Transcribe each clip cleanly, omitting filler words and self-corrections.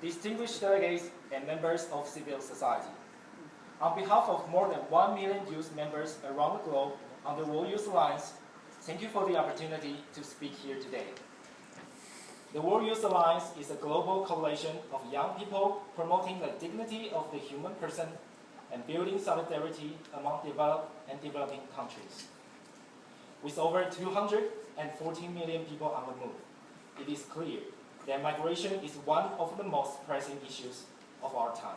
distinguished delegates, and members of civil society. On behalf of more than 1 million youth members around the globe on the World Youth Alliance, thank you for the opportunity to speak here today. The World Youth Alliance is a global coalition of young people promoting the dignity of the human person and building solidarity among developed and developing countries. With over 214 million people on the move, it is clear that migration is one of the most pressing issues of our time.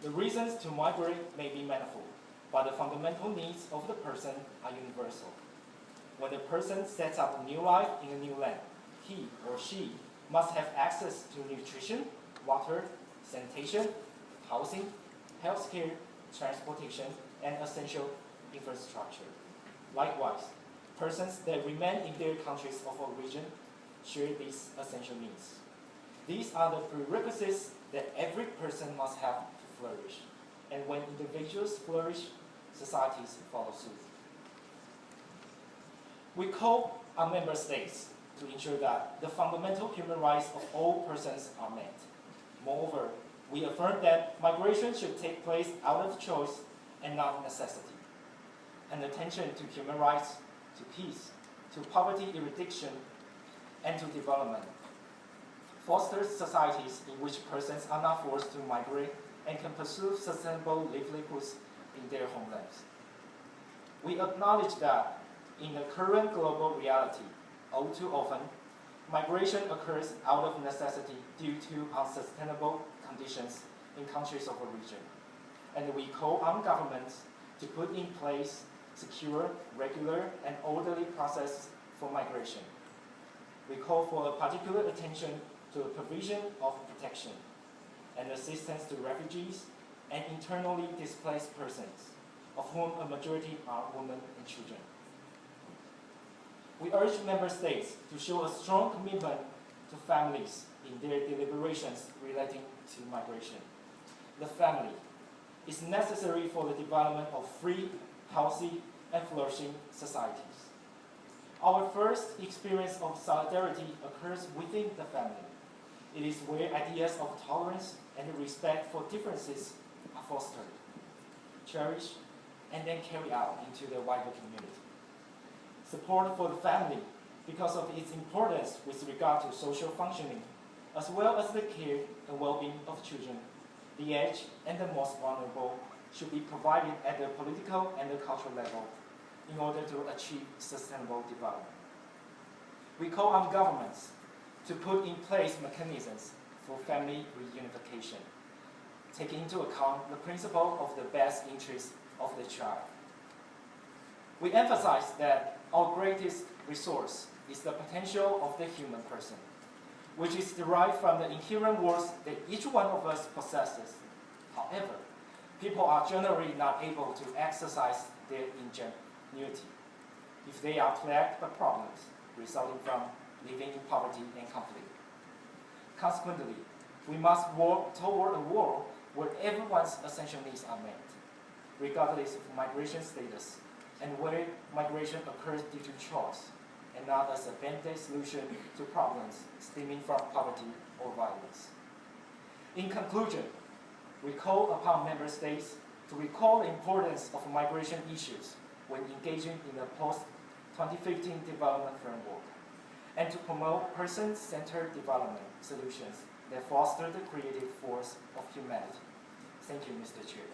The reasons to migrate may be manifold, but the fundamental needs of the person are universal. When the person sets up a new life in a new land, he or she must have access to nutrition, water, sanitation, housing, healthcare, transportation, and essential infrastructure. Likewise, persons that remain in their countries of origin share these essential needs. These are the prerequisites that every person must have to flourish, and when individuals flourish, societies follow suit. We call on member states to ensure that the fundamental human rights of all persons are met. Moreover, we affirm that migration should take place out of choice and not necessity. And attention to human rights, to peace, to poverty eradication, and to development fosters societies in which persons are not forced to migrate and can pursue sustainable livelihoods in their homelands. We acknowledge that in the current global reality, all too often, migration occurs out of necessity due to unsustainable conditions in countries of origin. And we call on governments to put in place secure, regular, and orderly process for migration. We call for a particular attention to the provision of protection and assistance to refugees and internally displaced persons, of whom a majority are women and children. We urge member states to show a strong commitment to families in their deliberations relating to migration. The family is necessary for the development of free, healthy, and flourishing societies. Our first experience of solidarity occurs within the family. It is where ideas of tolerance and respect for differences are fostered, cherished, and then carried out into the wider community. Support for the family, because of its importance with regard to social functioning, as well as the care and well-being of children, the aged and the most vulnerable, should be provided at the political and the cultural level in order to achieve sustainable development. We call on governments to put in place mechanisms for family reunification, taking into account the principle of the best interest of the child. We emphasize that our greatest resource is the potential of the human person, which is derived from the inherent worth that each one of us possesses. However, people are generally not able to exercise their ingenuity if they are plagued by problems resulting from living in poverty and conflict. Consequently, we must work toward a world where everyone's essential needs are met, regardless of migration status, and where migration occurs due to choice and not as a band-aid solution to problems stemming from poverty or violence. In conclusion, we call upon member states to recall the importance of migration issues when engaging in the post-2015 development framework, and to promote person-centered development solutions that foster the creative force of humanity. Thank you, Mr. Chair.